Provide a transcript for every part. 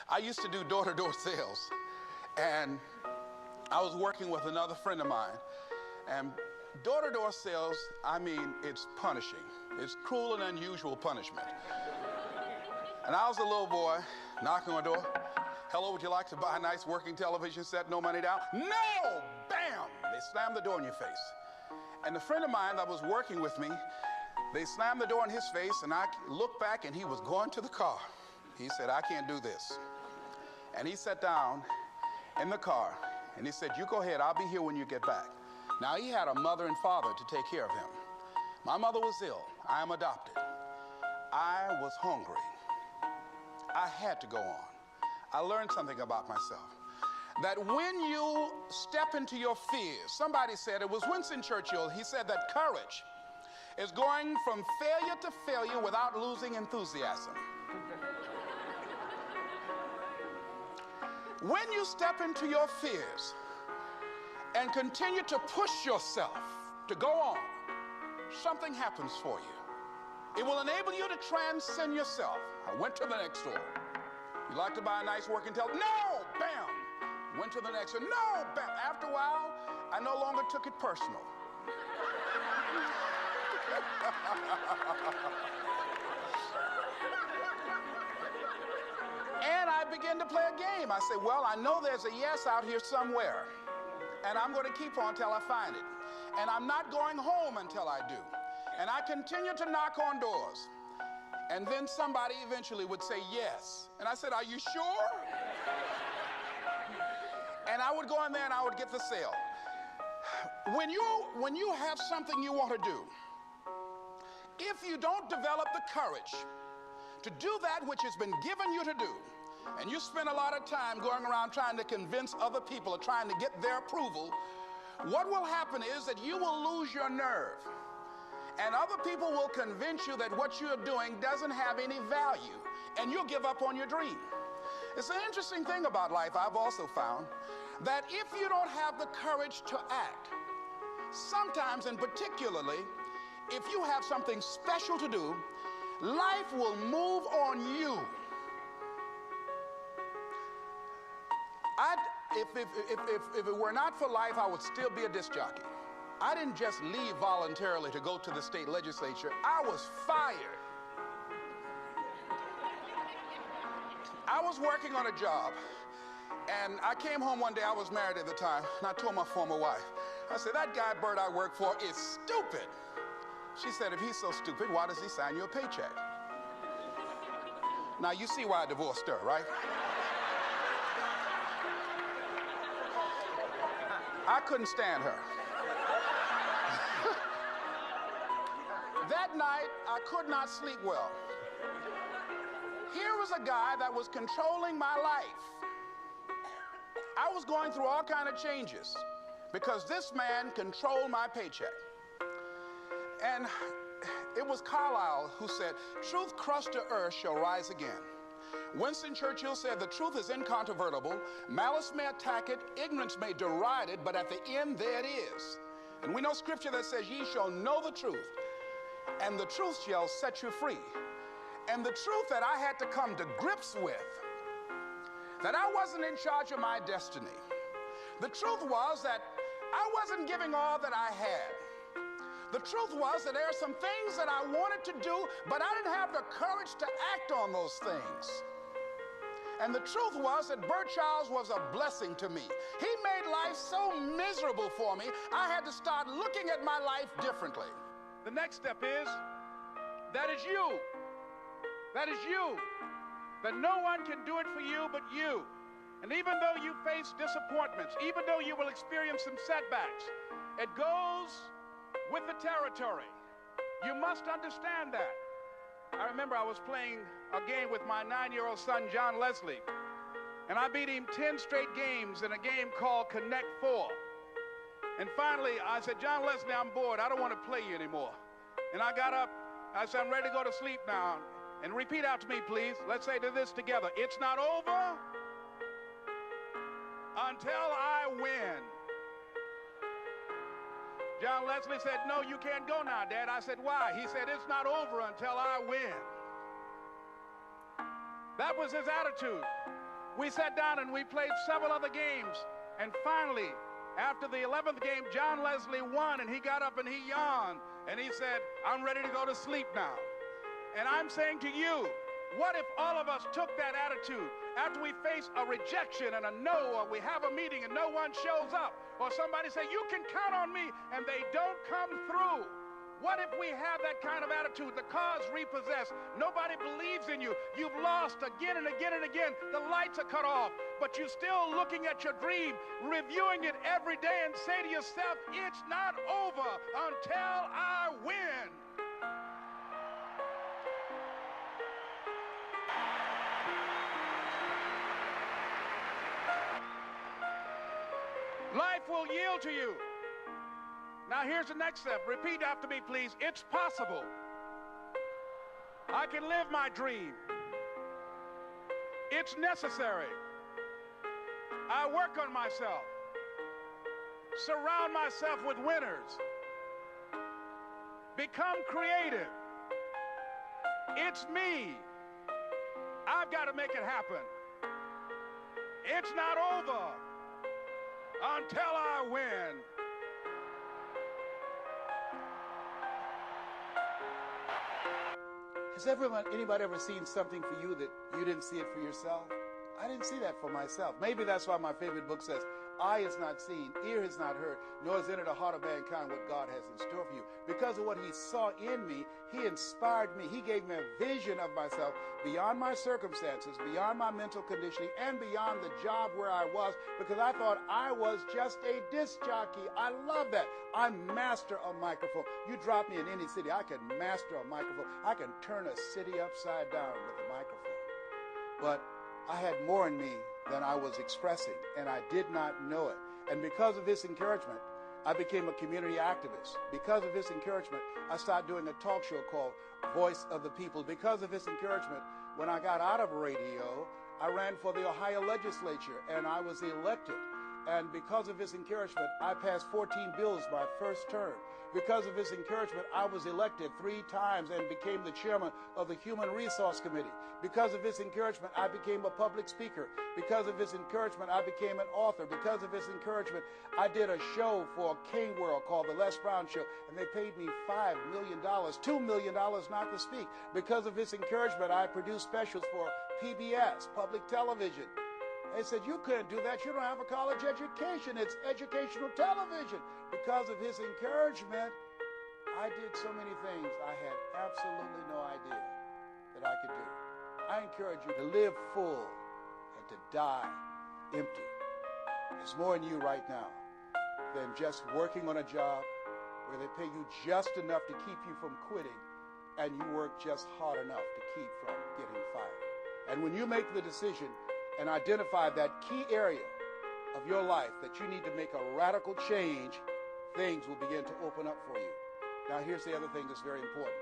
I used to do door-to-door sales, and I was working with another friend of mine. And door-to-door sales, I mean, it's punishing. It's cruel and unusual punishment. And I was a little boy knocking on the door. Hello, would you like to buy a nice working television set? No money down? No! Bam! They slammed the door in your face. And the friend of mine that was working with me, they slammed the door in his face, and I looked back, and he was going to the car. He said, I can't do this. And he sat down in the car, and he said, you go ahead, I'll be here when you get back. Now, he had a mother and father to take care of him. My mother was ill. I am adopted. I was hungry. I had to go on. I learned something about myself. That when you step into your fears, somebody said, it was Winston Churchill, he said that courage is going from failure to failure without losing enthusiasm. When you step into your fears and continue to push yourself to go on, something happens for you. It will enable you to transcend yourself. I went to the next store. You like to buy a nice working television? No! Bam! Went to the next one. No! Bam! After a while, I no longer took it personal. And I began to play a game. I said, well, I know there's a yes out here somewhere, and I'm going to keep on until I find it. And I'm not going home until I do. And I continue to knock on doors. And then somebody eventually would say yes. And I said, are you sure? And I would go in there and I would get the sale. When you have something you want to do, if you don't develop the courage to do that which has been given you to do, and you spend a lot of time going around trying to convince other people or trying to get their approval, what will happen is that you will lose your nerve. And other people will convince you that what you're doing doesn't have any value, and you'll give up on your dream. It's an interesting thing about life, I've also found, that if you don't have the courage to act, sometimes and particularly, if you have something special to do, life will move on you. If it were not for life, I would still be a disc jockey. I didn't just leave voluntarily to go to the state legislature. I was fired. I was working on a job, and I came home one day. I was married at the time, and I told my former wife, I said, that guy Bert I work for is stupid. She said, if he's so stupid, why does he sign you a paycheck? Now, you see why I divorced her, right? I couldn't stand her. That night, I could not sleep well. Here was a guy that was controlling my life. I was going through all kinds of changes because this man controlled my paycheck. And it was Carlyle who said, truth crushed to earth shall rise again. Winston Churchill said, the truth is incontrovertible. Malice may attack it, ignorance may deride it, but at the end there it is. And we know scripture that says, ye shall know the truth, and the truth shall set you free. And the truth that I had to come to grips with, that I wasn't in charge of my destiny. The truth was that I wasn't giving all that I had. The truth was that there are some things that I wanted to do, but I didn't have the courage to act on those things. And the truth was that Bert Childs was a blessing to me. He made life so miserable for me, I had to start looking at my life differently. The next step is, that is you. That is you. That no one can do it for you but you. And even though you face disappointments, even though you will experience some setbacks, it goes with the territory. You must understand that. I remember I was playing a game with my 9-year-old son, John Leslie, and I beat him 10 straight games in a game called Connect Four. And finally, I said, John Leslie, I'm bored. I don't want to play you anymore. And I got up. I said, I'm ready to go to sleep now. And repeat out to me, please. Let's say this together. It's not over until I win. John Leslie said, no, you can't go now, Dad. I said, why? He said, it's not over until I win. That was his attitude. We sat down and we played several other games. And finally, after the 11th game, John Leslie won, and he got up and he yawned. And he said, I'm ready to go to sleep now. And I'm saying to you, what if all of us took that attitude after we face a rejection and a no, or we have a meeting and no one shows up, or somebody say, you can count on me, and they don't come through? What if we have that kind of attitude? The car's repossessed. Nobody believes in you. You've lost again and again and again. The lights are cut off, but you're still looking at your dream, reviewing it every day, and say to yourself, it's not over until I win. Life will yield to you. Now here's the next step. Repeat after me, please. It's possible. I can live my dream. It's necessary. I work on myself. Surround myself with winners. Become creative. It's me. I've got to make it happen. It's not over until I win. Has anybody ever seen something for you that you didn't see it for yourself? I didn't see that for myself. Maybe that's why my favorite book says, eye has not seen, ear has not heard, nor has entered the heart of mankind what God has in store for you. Because of what he saw in me, he inspired me. He gave me a vision of myself beyond my circumstances, beyond my mental conditioning, and beyond the job where I was, because I thought I was just a disc jockey. I love that. I'm master of microphone. You drop me in any city, I can master a microphone. I can turn a city upside down with a microphone. But I had more in me than I was expressing, and I did not know it. And because of his encouragement, I became a community activist. Because of his encouragement, I started doing a talk show called Voice of the People. Because of his encouragement, when I got out of radio, I ran for the Ohio legislature, and I was elected. And because of his encouragement, I passed 14 bills my first term. Because of his encouragement, I was elected 3 times and became the chairman of the Human Resource Committee. Because of his encouragement, I became a public speaker. Because of his encouragement, I became an author. Because of his encouragement, I did a show for King World called The Les Brown Show, and they paid me $5 million, $2 million not to speak. Because of his encouragement, I produced specials for PBS, public television. They said, you couldn't do that. You don't have a college education. It's educational television. Because of his encouragement, I did so many things I had absolutely no idea that I could do. I encourage you to live full and to die empty. There's more in you right now than just working on a job where they pay you just enough to keep you from quitting, and you work just hard enough to keep from getting fired. And when you make the decision and identify that key area of your life that you need to make a radical change, things will begin to open up for you. Now, here's the other thing that's very important.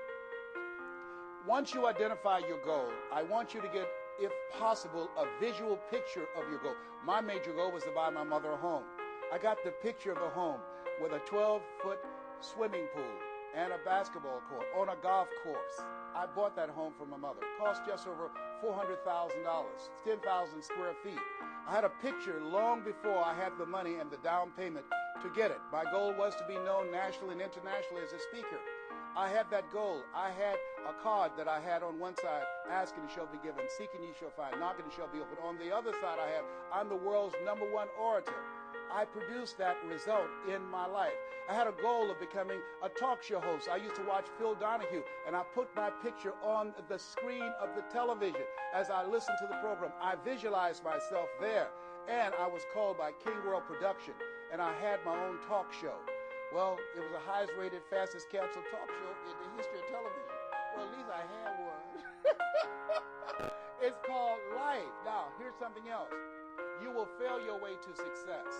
Once you identify your goal, I want you to get, if possible, a visual picture of your goal. My major goal was to buy my mother a home. I got the picture of a home with a 12-foot swimming pool and a basketball court on a golf course. I bought that home for my mother. It cost just over $400,000, 10,000 square feet. I had a picture long before I had the money and the down payment to get it. My goal was to be known nationally and internationally as a speaker. I had that goal. I had a card that I had on one side, asking you shall be given, seeking you shall find, knocking you shall be opened. On the other side I had, I'm the world's #1 orator. I produced that result in my life. I had a goal of becoming a talk show host. I used to watch Phil Donahue, and I put my picture on the screen of the television. As I listened to the program, I visualized myself there, and I was called by King World Production, and I had my own talk show. Well, it was the highest rated, fastest canceled talk show in the history of television. Well, at least I had one. It's called life. Now, here's something else. You will fail your way to success.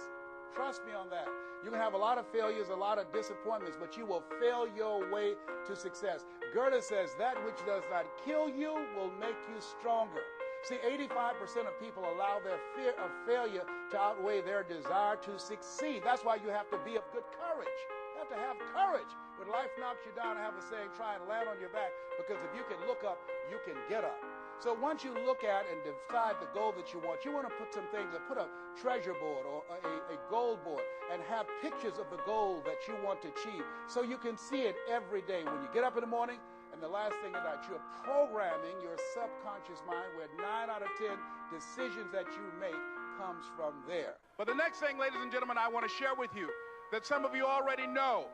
Trust me on that. You can have a lot of failures, a lot of disappointments, but you will fail your way to success. Goethe says, that which does not kill you will make you stronger. See, 85% of people allow their fear of failure to outweigh their desire to succeed. That's why you have to be of good courage. You have to have courage. When life knocks you down, I have a saying, try and land on your back, because if you can look up, you can get up. So once you look at and decide the goal that you want to put some things, put a treasure board or a goal board and have pictures of the goal that you want to achieve so you can see it every day when you get up in the morning. And the last thing is that you're programming your subconscious mind where 9 out of 10 decisions that you make comes from there. But the next thing, ladies and gentlemen, I want to share with you that some of you already know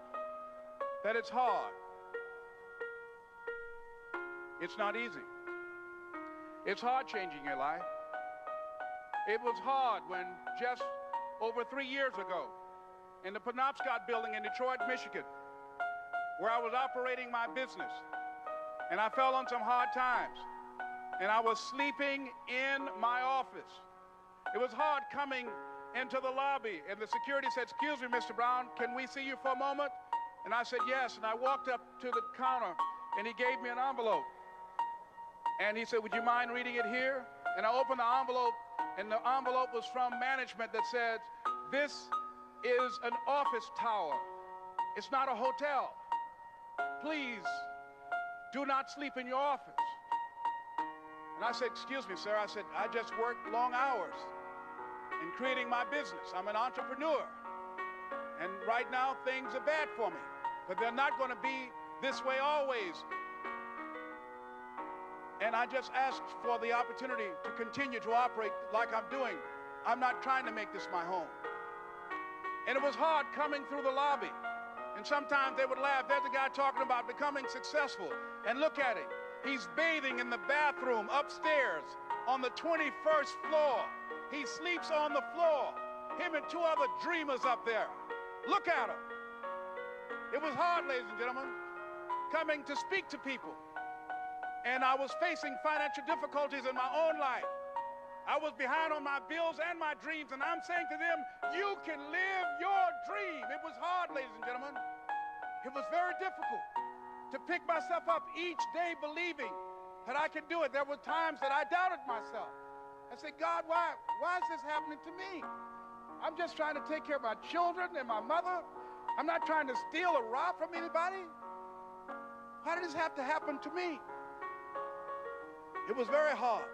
that it's hard. It's not easy. It's hard changing your life. It was hard when just over 3 years ago in the Penobscot building in Detroit, Michigan, where I was operating my business, and I fell on some hard times, and I was sleeping in my office. It was hard coming into the lobby, and the security said, "Excuse me, Mr. Brown, can we see you for a moment?" And I said, "Yes." And I walked up to the counter, and he gave me an envelope. And he said, "Would you mind reading it here?" And I opened the envelope, and the envelope was from management that said, "This is an office tower. It's not a hotel. Please do not sleep in your office." And I said, "Excuse me, sir." I said, "I just worked long hours in creating my business. I'm an entrepreneur. And right now, things are bad for me. But they're not going to be this way always. And I just asked for the opportunity to continue to operate like I'm doing. I'm not trying to make this my home." And it was hard coming through the lobby. And sometimes they would laugh. There's a guy talking about becoming successful. And look at him. He's bathing in the bathroom upstairs on the 21st floor. He sleeps on the floor. Him and 2 other dreamers up there. Look at him. It was hard, ladies and gentlemen, coming to speak to people. And I was facing financial difficulties in my own life. I was behind on my bills and my dreams, and I'm saying to them, you can live your dream. It was hard, ladies and gentlemen. It was very difficult to pick myself up each day believing that I could do it. There were times that I doubted myself. I said, "God, why is this happening to me? I'm just trying to take care of my children and my mother. I'm not trying to steal or rob from anybody. Why did this have to happen to me?" It was very hard.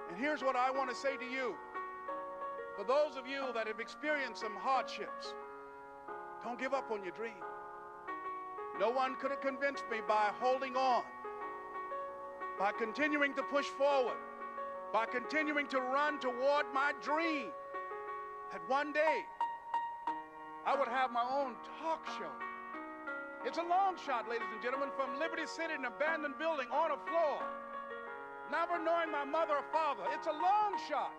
And here's what I want to say to you. For those of you that have experienced some hardships, don't give up on your dream. No one could have convinced me by holding on, by continuing to push forward, by continuing to run toward my dream, that one day I would have my own talk show. It's a long shot, ladies and gentlemen, from Liberty City, an abandoned building on a floor, never knowing my mother or father. It's a long shot.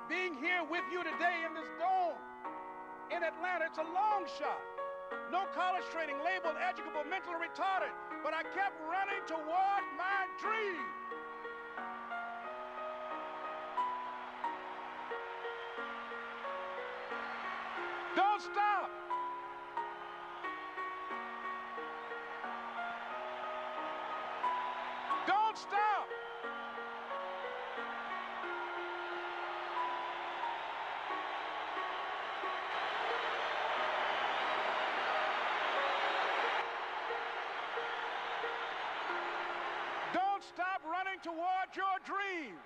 Being here with you today in this dome in Atlanta, it's a long shot. No college training, labeled educable, mentally retarded, but I kept running toward my dream. Don't stop. Don't stop. Don't stop running toward your dream.